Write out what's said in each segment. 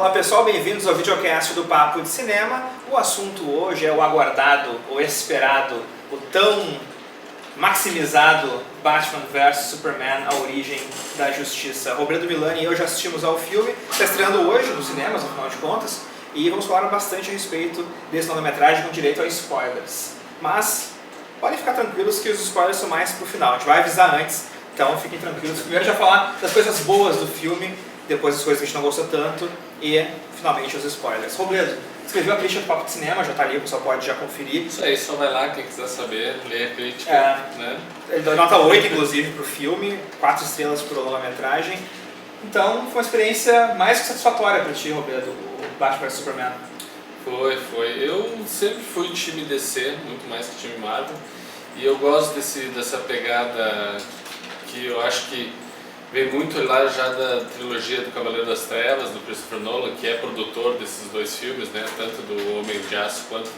Olá pessoal, bem-vindos ao videocast do Papo de Cinema. O assunto hoje é o aguardado, o esperado, o tão maximizado Batman vs Superman, a origem da justiça. Roberto Milani e eu já assistimos ao filme, está estreando hoje nos cinemas, afinal de contas, e vamos falar bastante a respeito desse longa-metragem com direito a spoilers. Mas podem ficar tranquilos que os spoilers são mais pro final, a gente vai avisar antes, então fiquem tranquilos. Primeiro já falar das coisas boas do filme, depois as coisas que a gente não gostou tanto e, finalmente, os spoilers. Robledo, escreveu a crítica do Papo de Cinema, já está ali, o pessoal pode já conferir. Isso aí, só vai lá, quem quiser saber, lê a crítica. Né? Ele deu nota 8, inclusive, para o filme, 4 estrelas por longa-metragem. Então, foi uma experiência mais que satisfatória para ti, Robledo, o Batman vs Superman. Foi. Eu sempre fui time DC, muito mais que time Marvel. E eu gosto dessa pegada que eu acho que vem muito lá já da trilogia do Cavaleiro das Trevas, do Christopher Nolan, que é produtor desses dois filmes, né? Tanto do Homem de Aço quanto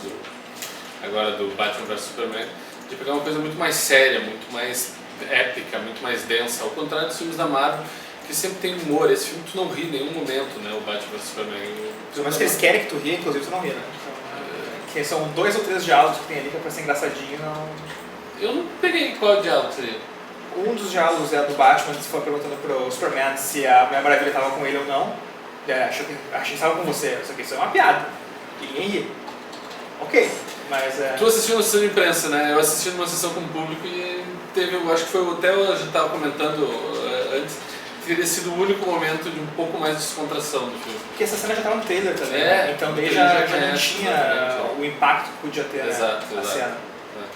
agora do Batman vs Superman, de pegar uma coisa muito mais séria, muito mais épica, muito mais densa, ao contrário dos filmes da Marvel, que sempre tem humor. Esse filme tu não ri em nenhum momento, né? O Batman vs Superman. Mas que eles querem que tu ria, inclusive tu não ri, né? Que são 2 ou 3 diálogos que tem ali que é pra ser engraçadinho, não... Eu não peguei qual diálogo seria. Um dos diálogos do Batman, se for perguntando pro Superman se a Mulher Maravilha estava com ele ou não, achei que estava com você, só que isso é uma piada, e ninguém ri. Ok, mas Tu assistiu na sessão de imprensa, né? Eu assisti numa sessão com o público e teve, eu acho que foi até a gente estava comentando antes, teria sido o único momento de um pouco mais de descontração do filme. Porque essa cena já estava no trailer também, né? Então daí já não tinha o impacto que podia ter a cena.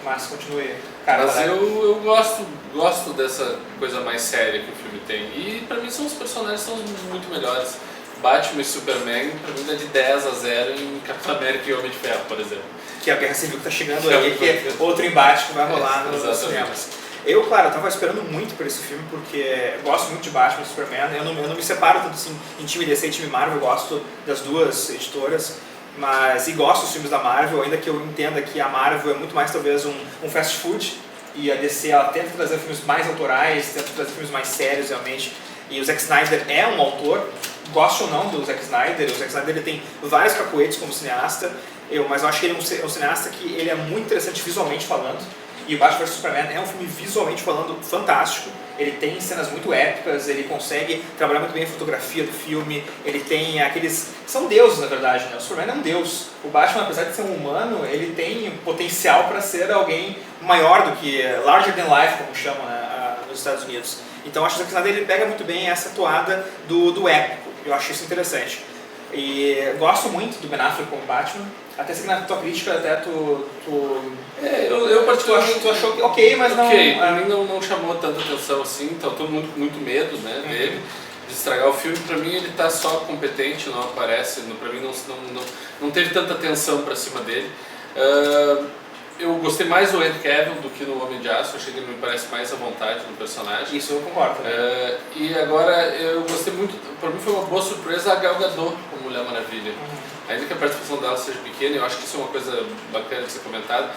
Mas continue. Cara, mas eu gosto dessa coisa mais séria que o filme tem. E pra mim os personagens são muito melhores. Batman e Superman, pra mim, dá de 10 a 0 em Capitão América e Homem de Ferro, por exemplo. Que é a Guerra Civil que tá chegando aí, que é outro embate que vai rolar nos cinemas. Eu, claro, tava esperando muito por esse filme, porque gosto muito de Batman e Superman. Eu não me separo tanto assim em time DC e time Marvel, eu gosto das duas editoras. E gosto dos filmes da Marvel, ainda que eu entenda que a Marvel é muito mais talvez um fast food e a DC ela tenta trazer filmes mais autorais, tenta trazer filmes mais sérios realmente, e o Zack Snyder é um autor, gosto ou não do Zack Snyder, o Zack Snyder ele tem vários cacoetes como cineasta, mas eu acho que ele é um cineasta que ele é muito interessante visualmente falando, e o Batman vs Superman é um filme visualmente falando fantástico. Ele tem cenas muito épicas, ele consegue trabalhar muito bem a fotografia do filme, ele tem aqueles... são deuses, na verdade, né? O Superman é um deus. O Batman, apesar de ser um humano, ele tem potencial para ser alguém maior do que... larger than life, como chamam, né, nos Estados Unidos. Então acho que o Zack Snyder ele pega muito bem essa toada do épico. Eu acho isso interessante. E gosto muito do Ben Affleck como Batman. Até sei que na tua crítica até eu particularmente tu achou que ok, mas não... Ok, pra mim não chamou tanta atenção assim, então todo mundo com muito medo, né, dele, de estragar o filme. Pra mim ele tá só competente, não aparece, pra mim não teve tanta atenção pra cima dele. Eu gostei mais do Henry Cavill do que no Homem de Aço, achei que ele me parece mais à vontade no personagem. Isso eu concordo também. E agora eu gostei muito, pra mim foi uma boa surpresa a Gal Gadot como Mulher Maravilha. Ainda que a participação dela seja pequena, eu acho que isso é uma coisa bacana de ser comentada.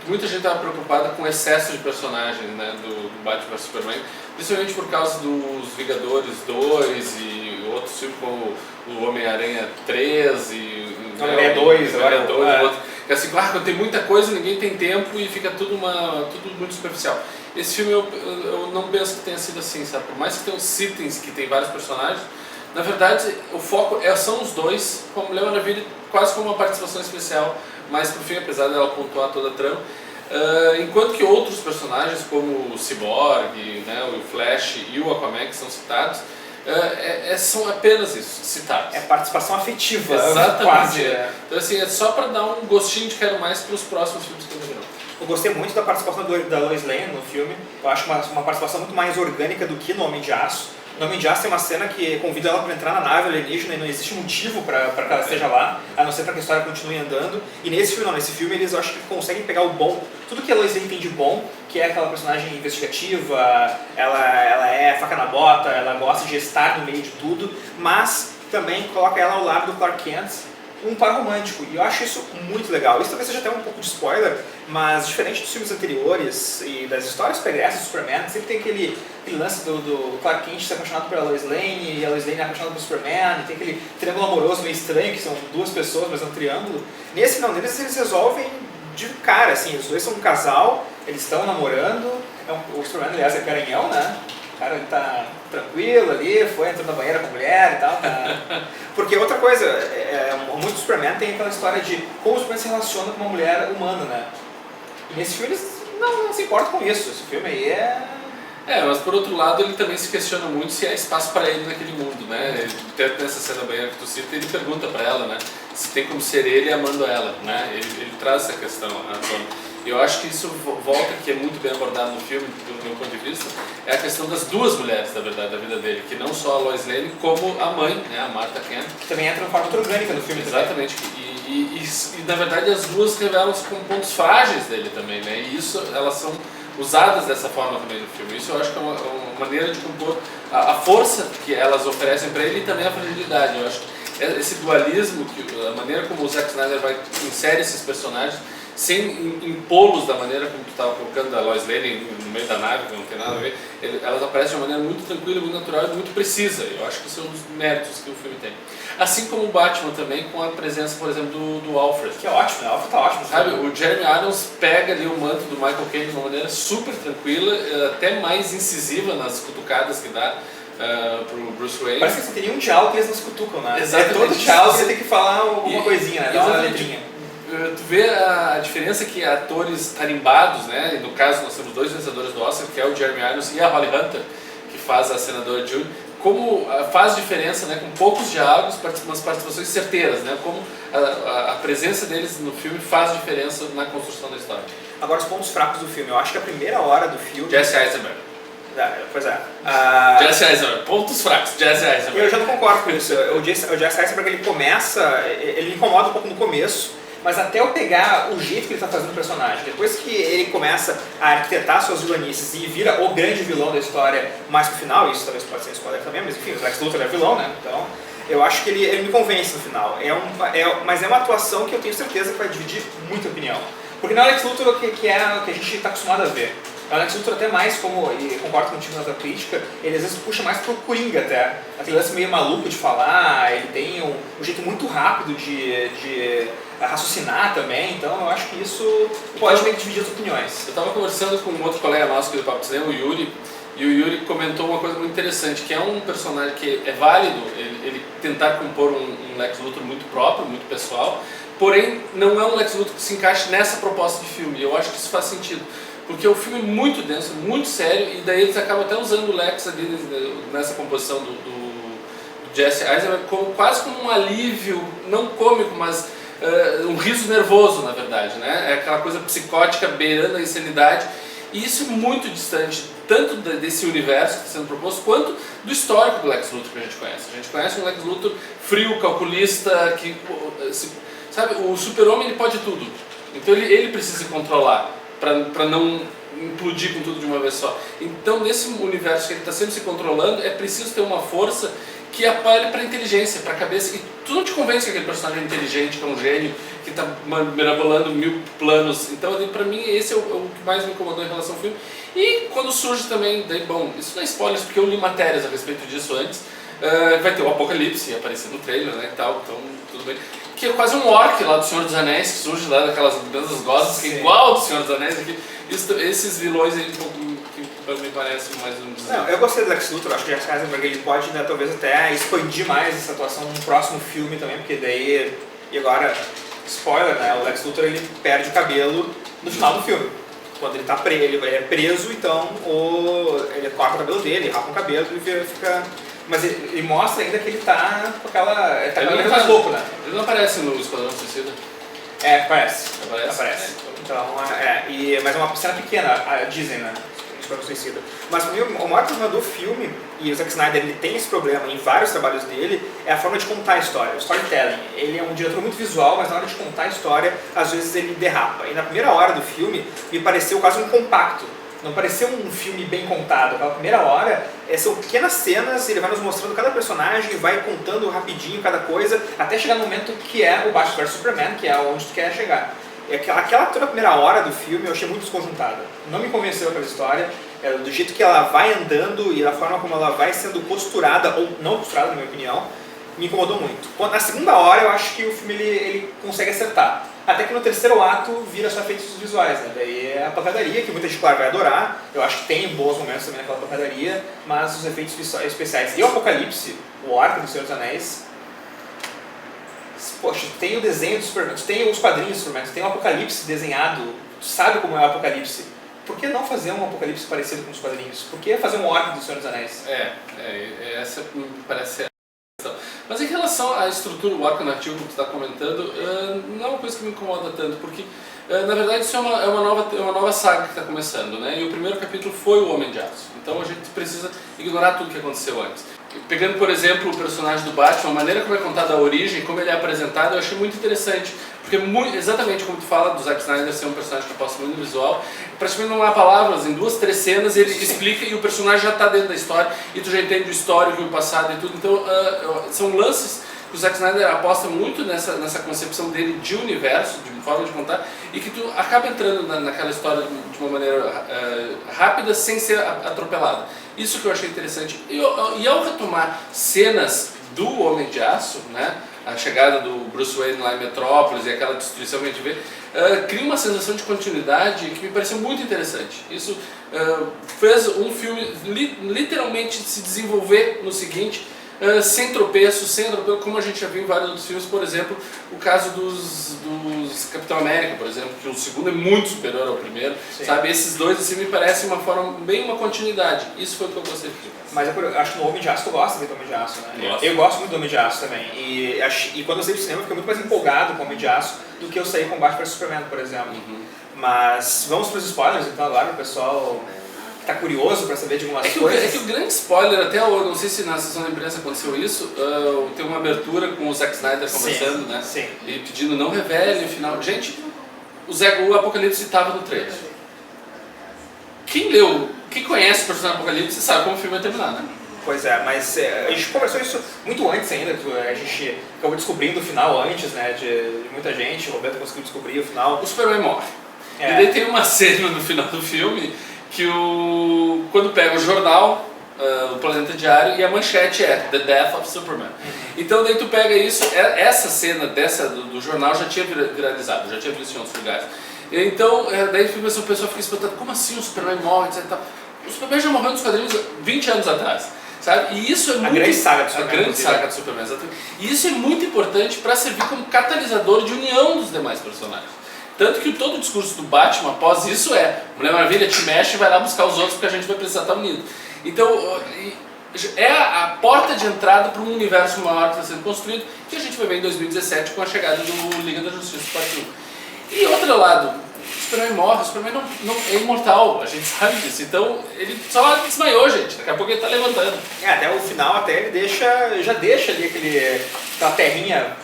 Muita gente estava preocupada com o excesso de personagens, né, do Batman vs Superman, principalmente por causa dos Vingadores 2 e outros filmes como o Homem-Aranha 3 e Homem-Aranha 2, outro. É assim, claro, quando tem muita coisa, ninguém tem tempo e fica tudo muito superficial. Esse filme eu não penso que tenha sido assim, sabe? Por mais que tenha os itens que tem vários personagens, na verdade o foco são os dois, com a Mulher Maravilha quase como uma participação especial, mais pro fim, apesar dela pontuar toda a trama. Enquanto que outros personagens, como o Cyborg, né, o Flash e o Aquaman, que são citados, são apenas isso, citados. É participação afetiva, exatamente, quase. Então assim, é só para dar um gostinho de quero mais para os próximos filmes que virão. Eu gostei muito da participação da Lois Lane no filme. Eu acho uma participação muito mais orgânica do que no Homem de Aço. No Homem de Aço tem uma cena que convida ela para entrar na nave alienígena e não existe motivo para que ela esteja lá, a não ser para que a história continue andando. E nesse filme eles eu acho que conseguem pegar o bom, tudo que a Lois Lane tem de bom, que é aquela personagem investigativa, ela é faca na bota, ela gosta de estar no meio de tudo, mas também coloca ela ao lado do Clark Kent, um par romântico, e eu acho isso muito legal. Isso talvez seja até um pouco de spoiler, mas diferente dos filmes anteriores e das histórias pregressas do Superman, sempre tem aquele lance do Clark Kent ser apaixonado pela Lois Lane, e a Lois Lane é apaixonada pelo Superman, e tem aquele triângulo amoroso meio estranho, que são duas pessoas, mas é um triângulo. Nesse não, neles eles resolvem de cara, assim, os dois são um casal, eles estão namorando, o Superman, aliás, é garanhão, né? O cara ele tá tranquilo ali, entrou na banheira com a mulher e tal. Tá. Porque outra coisa, muito Superman tem aquela história de como o Superman se relaciona com uma mulher humana, né? E nesse filme eles não se importam com isso. Esse filme aí mas por outro lado ele também se questiona muito se há espaço para ele naquele mundo, né? Até nessa cena da banheira que tu cita, ele pergunta para ela, né? Se tem como ser ele amando ela, né? Ele traz essa questão à tona. E eu acho que isso volta, que é muito bem abordado no filme, do meu ponto de vista, é a questão das duas mulheres, na verdade, da vida dele, que não só a Lois Lane, como a mãe, né, a Martha Kent. Que também entra de forma muito orgânica no filme. Exatamente. E na verdade as duas revelam-se como pontos frágeis dele também, né? E isso, elas são usadas dessa forma também no filme. Isso eu acho que é uma maneira de compor a força que elas oferecem para ele e também a fragilidade. Eu acho que esse dualismo, a maneira como o Zack Snyder vai inserir esses personagens, sem impô-los da maneira como tu estava colocando a Lois Lane no meio da nave, que não tem nada a ver, elas aparecem de uma maneira muito tranquila, muito natural e muito precisa. Eu acho que isso é um dos méritos que o filme tem. Assim como o Batman também, com a presença, por exemplo, do Alfred. Que é ótimo, né? O Alfred tá ótimo. Sabe, o Jeremy Irons pega ali o manto do Michael Caine de uma maneira super tranquila, até mais incisiva nas cutucadas que dá pro Bruce Wayne. Parece que você teria um diálogo que eles não se cutucam, né? Exatamente. Todo diálogo você tem que falar alguma coisinha, né? Dar uma letrinha. Tu vê a diferença que atores tarimbados, né? No caso nós temos dois vencedores do Oscar, que é o Jeremy Irons e a Holly Hunter, que faz a senadora Judy, como faz diferença, né? Com poucos diálogos, umas participações certeiras, né? Como a presença deles no filme faz diferença na construção da história. Agora os pontos fracos do filme, eu acho que a primeira hora do filme... Jesse Eisenberg. Pois é. Jesse Eisenberg, pontos fracos, Jesse Eisenberg. Eu já não concordo com isso. O Jesse Eisenberg, ele incomoda um pouco no começo, mas até eu pegar o jeito que ele está fazendo o personagem, depois que ele começa a arquitetar suas vilanices e vira o grande vilão da história mais pro final, isso talvez pode ser spoiler também, mas enfim, o Lex Luthor é vilão, né? Então, eu acho que ele me convence no final. Mas é uma atuação que eu tenho certeza que vai dividir muita opinião. Porque não é o Lex Luthor que a gente está acostumado a ver. O Lex Luthor até mais, e concordo contigo na tua crítica, ele às vezes puxa mais pro Coringa até. Aquele lance meio maluco de falar, ele tem um jeito muito rápido de raciocinar também, então eu acho que isso pode meio que dividir as opiniões. Eu estava conversando com um outro colega nosso aqui do Papo de Cinema, o Yuri, e o Yuri comentou uma coisa muito interessante, que é um personagem que é válido ele tentar compor um Lex Luthor muito próprio, muito pessoal, porém não é um Lex Luthor que se encaixe nessa proposta de filme, e eu acho que isso faz sentido. Porque o filme é muito denso, muito sério, e daí eles acabam até usando o Lex ali nessa composição do Jesse Eisenberg quase como um alívio, não cômico, mas um riso nervoso, na verdade, né? É aquela coisa psicótica beirando a insanidade, e isso é muito distante tanto desse universo que está sendo proposto, quanto do histórico do Lex Luthor que a gente conhece. A gente conhece um Lex Luthor frio, calculista, que, sabe, o super-homem ele pode tudo, então ele precisa se controlar para não implodir com tudo de uma vez só. Então, nesse universo que ele está sempre se controlando, é preciso ter uma força que apele para a inteligência, para a cabeça. E tu não te convence que aquele personagem é inteligente, que é um gênio, que está mirabolando 1000 planos. Então, para mim, esse é o que mais me incomodou em relação ao filme. E quando surge também, daí, bom, isso não é spoiler, porque eu li matérias a respeito disso antes, vai ter o Apocalipse aparecendo no trailer, né, e tal, então tudo bem. Que é quase um orc lá do Senhor dos Anéis, que surge lá daquelas grandes gostas, que é igual ao do Senhor dos Anéis aqui. Esses vilões aí que me parecem mais um desafio. Não, eu gostei do Lex Luthor, acho que o Jesse Eisenberg ele pode, né, talvez até expandir mais essa atuação num próximo filme também, porque daí, e agora, spoiler, né, o Lex Luthor ele perde o cabelo no final do filme. Quando ele tá ele é preso, então ele corta o cabelo dele, rapa o cabelo e fica... Mas ele mostra ainda que ele tá com aquela... Ele tá cada vez mais louco, né? Ele não aparece no Esquadrão Suicida? Aparece. Aparece. Então, mas é uma cena pequena, dizem, né? Esquadrão Suicida. Mas para mim, o maior problema do filme, e o Zack Snyder ele tem esse problema em vários trabalhos dele, é a forma de contar a história, o storytelling. Ele é um diretor muito visual, mas na hora de contar a história, às vezes ele derrapa. E na primeira hora do filme, me pareceu quase um compacto. Não pareceu um filme bem contado. Aquela primeira hora, são pequenas cenas, ele vai nos mostrando cada personagem, vai contando rapidinho cada coisa, até chegar no momento que é o Batman vs Superman, que é onde tu quer chegar. Aquela toda a primeira hora do filme eu achei muito desconjuntada. Não me convenceu aquela história. do jeito que ela vai andando e da forma como ela vai sendo costurada, ou não costurada, na minha opinião, me incomodou muito. Na segunda hora eu acho que o filme ele consegue acertar. Até que no terceiro ato vira só efeitos visuais, né? Daí é a pancadaria, que muita gente, claro, vai adorar. Eu acho que tem bons momentos também naquela pancadaria, mas os efeitos especiais. E o Apocalipse, o arco do Senhor dos Anéis, poxa, tem o desenho do Superman, tem os quadrinhos do Superman, tem o Apocalipse desenhado, tu sabe como é o Apocalipse. Por que não fazer um Apocalipse parecido com os quadrinhos? Por que fazer um orc do Senhor dos Anéis? Essa me parece ser a questão. Mas em relação à estrutura, o arco narrativo que tu está comentando, não é uma coisa que me incomoda tanto, porque na verdade isso é uma nova saga que está começando, né? E o primeiro capítulo foi o Homem de Aço, então a gente precisa ignorar tudo que aconteceu antes. Pegando, por exemplo, o personagem do Batman, a maneira como é contada a origem, como ele é apresentado, eu achei muito interessante. Porque exatamente como tu fala do Zack Snyder ser um personagem que aposta muito no visual, praticamente não há palavras, em 2, 3 cenas ele explica e o personagem já está dentro da história e tu já entende o histórico, o passado e tudo. Então são lances que o Zack Snyder aposta muito nessa concepção dele de universo, de forma de contar, e que tu acaba entrando naquela história de uma maneira rápida, sem ser atropelada. Isso que eu achei interessante. E ao retomar cenas do Homem de Aço, né, a chegada do Bruce Wayne lá em Metrópolis e aquela destruição que a gente vê, cria uma sensação de continuidade que me pareceu muito interessante. Isso fez um filme literalmente se desenvolver no seguinte, sem tropeço, como a gente já viu em vários outros filmes, por exemplo, o caso dos Capitão América, por exemplo, que o segundo é muito superior ao primeiro, sabe? Esses dois assim me parecem uma continuidade. Isso foi o que eu gostei de ver. Mas eu acho que no Homem de Aço tu gosta do Homem de Aço, né? Gosto. Eu gosto muito do Homem de Aço também. E quando eu saí do cinema eu fiquei muito mais empolgado com o Homem de Aço do que eu saí com Batman vs Superman, por exemplo. Mas vamos para os spoilers então agora, o pessoal tá curioso para saber de algumas coisas. É que o grande spoiler, até eu não sei se na sessão da imprensa aconteceu isso, tem uma abertura com o Zack Snyder conversando, né? Sim. E pedindo não revele o final. Gente, o Apocalipse estava no trailer. Quem conhece o personagem Apocalipse sabe como o filme vai terminar, né? Pois é, mas a gente conversou isso muito antes ainda, a gente acabou descobrindo o final antes, né, de muita gente, o Roberto conseguiu descobrir o final. O Superman morre. E daí tem uma cena no final do filme que quando pega o jornal, o Planeta Diário, e a manchete é The Death of Superman. Então daí tu pega isso, essa cena do jornal já tinha viralizado, já tinha visto em outros lugares. Então daí a pessoa fica espantando, como assim o Superman morre, etc. O Superman já morreu nos quadrinhos 20 anos atrás. Sabe? E isso é muito... A grande saga do Superman. A grande saga do Superman, exatamente. E isso é muito importante para servir como catalisador de união dos demais personagens. Tanto que todo o discurso do Batman após isso Mulher Maravilha, te mexe e vai lá buscar os outros porque a gente vai precisar estar unido. Então, é a porta de entrada para um universo maior que está sendo construído, que a gente vai ver em 2017 com a chegada do Liga da Justiça, parte 1. E outro lado, o Superman morre, o Superman não é imortal, a gente sabe disso. Então, ele só desmaiou, gente, daqui a pouco ele está levantando. Até o final, até ele já deixa ali aquela terrinha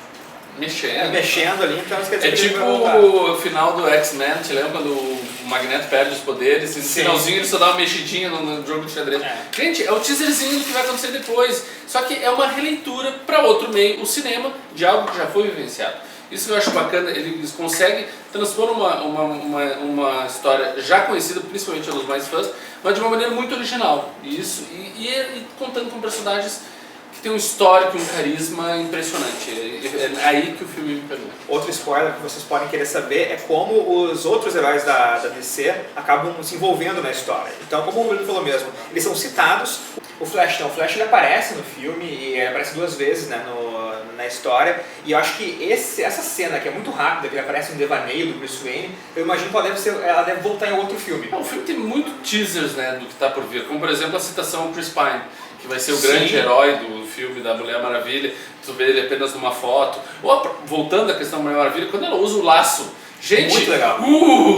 mexendo ali, então quer dizer que tipo o final do X-Men, te lembra quando o Magneto perde os poderes e no finalzinho ele só dá uma mexidinha no jogo de xadrez. Gente, é o teaserzinho do que vai acontecer depois, só que é uma releitura para outro meio, o cinema, de algo que já foi vivenciado. Isso que eu acho bacana, eles conseguem transpor uma história já conhecida, principalmente pelos mais fãs, mas de uma maneira muito original. E contando com personagens que tem um histórico e um carisma impressionante. É aí que o filme me pegou. Outro spoiler que vocês podem querer saber é como os outros heróis da DC acabam se envolvendo na história. Então, como o Bruno falou mesmo, eles são citados. O Flash ele aparece no filme e aparece 2 vezes, né, na história. E eu acho que essa cena, que é muito rápida, que ele aparece no devaneio do Bruce Wayne, eu imagino que ela deve voltar em outro filme. O filme tem muito teasers, né, do que está por vir, como por exemplo a citação ao Chris Pine, que vai ser o grande herói do filme da Mulher Maravilha, tu vê ele apenas numa foto. Ou voltando à questão da Mulher Maravilha, quando ela usa o laço, gente, muito legal.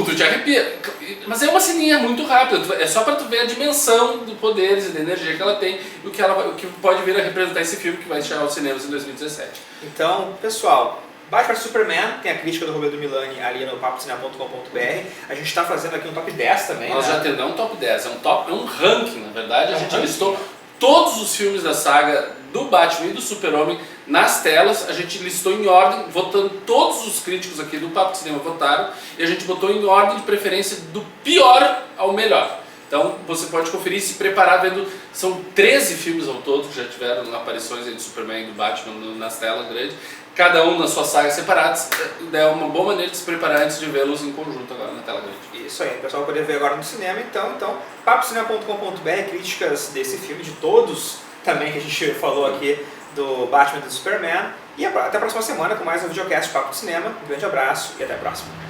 Tu te arrepia. Mas é uma ceninha muito rápida, é só para tu ver a dimensão dos poderes e da energia que ela tem e o que pode vir a representar esse filme que vai chegar aos cinemas em 2017. Então, pessoal, Batman vs Superman, tem a crítica do Roberto Milani ali no papocinema.com.br. A gente está fazendo aqui um top 10 também. Nós já temos um top 10, é um ranking, na verdade. A gente listou todos os filmes da saga do Batman e do Super-Homem nas telas, a gente listou em ordem, votando todos os críticos aqui do Papo de Cinema votaram, e a gente botou em ordem de preferência do pior ao melhor. Então você pode conferir e se preparar vendo, são 13 filmes ao todo que já tiveram aparições aí do Superman e do Batman nas telas grandes, cada um nas suas sagas separadas, é uma boa maneira de se preparar antes de vê-los em conjunto agora na tela grande. Isso aí, o pessoal vai poder ver agora no cinema, então papocinema.com.br, críticas desse filme, de todos também que a gente falou aqui, do Batman e do Superman, e até a próxima semana com mais um videocast Papo do Cinema. Um grande abraço e até a próxima.